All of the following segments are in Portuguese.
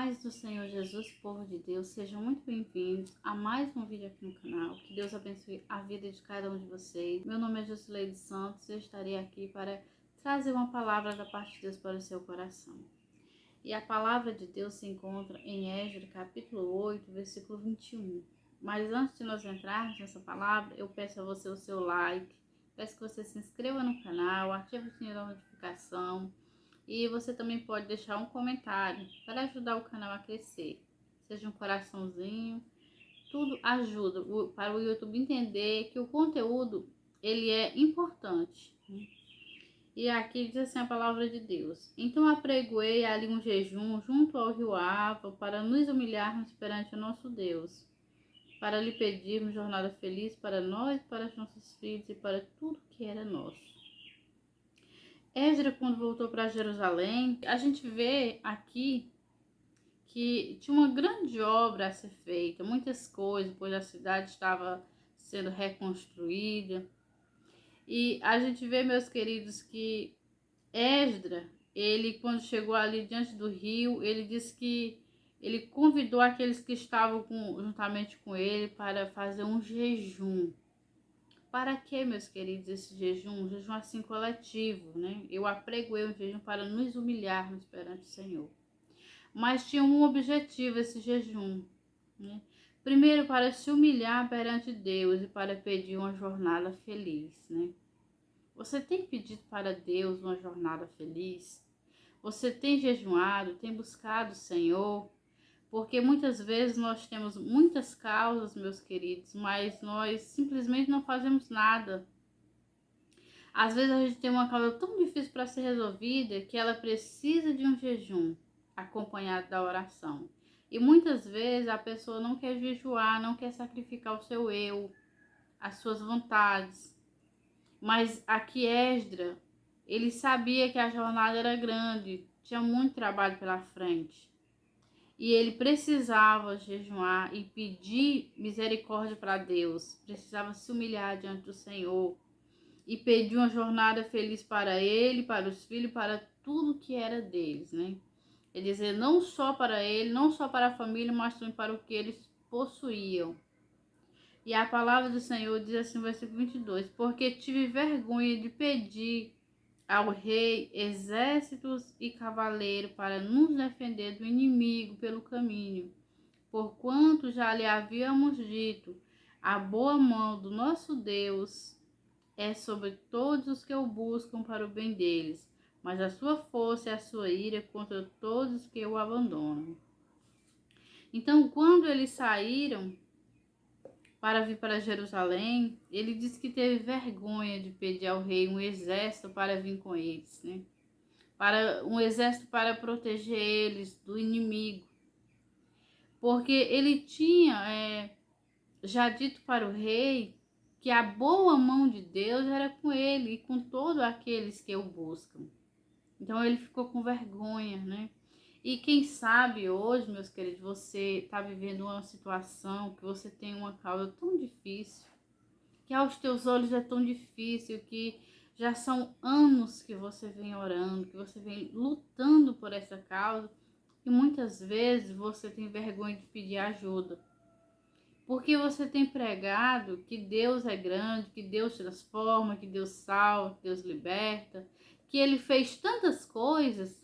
paz do Senhor Jesus, povo de Deus, sejam muito bem-vindos a mais um vídeo aqui no canal. Que Deus abençoe a vida de cada um de vocês. Meu nome é Josileide Santos e eu estarei aqui para trazer uma palavra da parte de Deus para o seu coração. E a palavra de Deus se encontra em Esdras, capítulo 8, versículo 21. Mas antes de nós entrarmos nessa palavra, eu peço a você o seu like, peço que você se inscreva no canal, ative o sininho da notificação. E você também pode deixar um comentário para ajudar o canal a crescer. Seja um coraçãozinho, tudo ajuda para o YouTube entender que o conteúdo ele é importante. E aqui diz assim a palavra de Deus. Então apregoei ali um jejum junto ao rio Ava para nos humilharmos perante o nosso Deus, para lhe pedirmos jornada feliz para nós, para os nossos filhos e para tudo que era nosso. Esdras, quando voltou para Jerusalém, a gente vê aqui que tinha uma grande obra a ser feita, muitas coisas, pois a cidade estava sendo reconstruída. E a gente vê, meus queridos, que Esdras, ele quando chegou ali diante do rio, ele disse que ele convidou aqueles que estavam juntamente com ele para fazer um jejum. Para que, meus queridos, esse jejum? Um jejum assim coletivo, né? Eu apregoei um jejum para nos humilharmos perante o Senhor. Mas tinha um objetivo esse jejum, né? Primeiro, para se humilhar perante Deus e para pedir uma jornada feliz, né? Você tem pedido para Deus uma jornada feliz? Você tem jejuado, tem buscado o Senhor? Porque muitas vezes nós temos muitas causas, meus queridos, mas nós simplesmente não fazemos nada. Às vezes a gente tem uma causa tão difícil para ser resolvida que ela precisa de um jejum acompanhado da oração. E muitas vezes a pessoa não quer jejuar, não quer sacrificar o seu eu, as suas vontades. Mas aqui Esdras, ele sabia que a jornada era grande, tinha muito trabalho pela frente. E ele precisava jejuar e pedir misericórdia para Deus. Precisava se humilhar diante do Senhor. E pedir uma jornada feliz para ele, para os filhos, para tudo que era deles, né? Quer dizer, não só para ele, não só para a família, mas também para o que eles possuíam. E a palavra do Senhor diz assim no versículo 22. Porque tive vergonha de pedir ao rei exércitos e cavaleiros para nos defender do inimigo pelo caminho, porquanto já lhe havíamos dito, a boa mão do nosso Deus é sobre todos os que o buscam para o bem deles, mas a sua força e a sua ira contra todos que o abandonam. Então, quando eles saíram para vir para Jerusalém, ele disse que teve vergonha de pedir ao rei um exército para vir com eles, né? Para um exército para proteger eles do inimigo, porque ele tinha já dito para o rei que a boa mão de Deus era com ele e com todos aqueles que o buscam. Então ele ficou com vergonha, né? E quem sabe hoje, meus queridos, você está vivendo uma situação que você tem uma causa tão difícil, que aos teus olhos é tão difícil, que já são anos que você vem orando, que você vem lutando por essa causa, e muitas vezes você tem vergonha de pedir ajuda. Porque você tem pregado que Deus é grande, que Deus transforma, que Deus salva, que Deus liberta, que Ele fez tantas coisas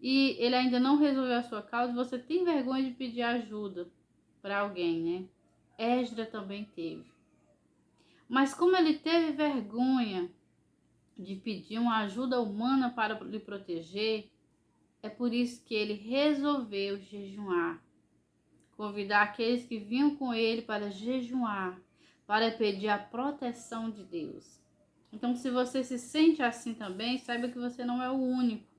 e Ele ainda não resolveu a sua causa, você tem vergonha de pedir ajuda para alguém, né? Esdras também teve. Mas como ele teve vergonha de pedir uma ajuda humana para lhe proteger, é por isso que ele resolveu jejuar. Convidar aqueles que vinham com ele para jejuar, para pedir a proteção de Deus. Então, se você se sente assim também, saiba que você não é o único.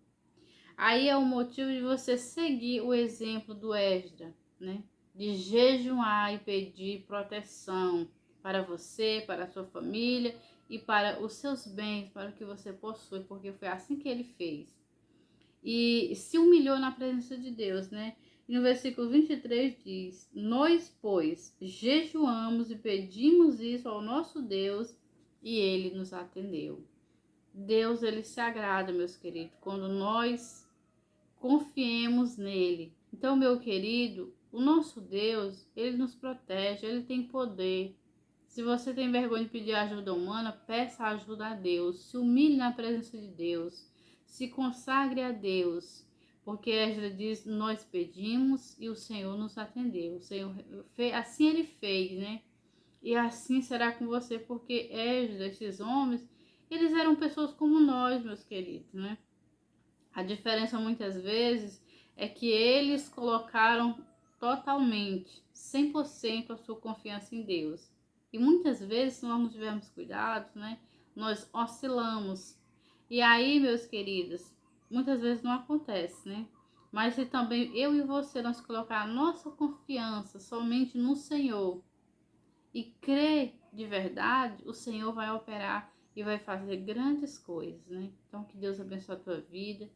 Aí é o motivo de você seguir o exemplo do Esdras, né? De jejuar e pedir proteção para você, para a sua família e para os seus bens, para o que você possui, porque foi assim que ele fez. E se humilhou na presença de Deus, né? E no versículo 23 diz: Nós, pois, jejuamos e pedimos isso ao nosso Deus, e ele nos atendeu. Deus, ele se agrada, meus queridos, quando nós confiemos nele, Então, meu querido, o nosso Deus, ele nos protege, ele tem poder. Se você tem vergonha de pedir ajuda humana, peça ajuda a Deus. Se humilhe na presença de Deus. Se consagre a Deus. Porque Esdra diz, nós pedimos e o Senhor nos atendeu. O Senhor fez, assim ele fez, né? E assim será com você, porque Esdra, esses homens, eles eram pessoas como nós, meus queridos, né? A diferença muitas vezes é que eles colocaram totalmente, 100% a sua confiança em Deus. E muitas vezes, se nós não tivermos cuidado, né, nós oscilamos. E aí, meus queridos, muitas vezes não acontece, né? Mas se também eu e você nós colocar a nossa confiança somente no Senhor e crer de verdade, o Senhor vai operar e vai fazer grandes coisas, né? Então, que Deus abençoe a tua vida.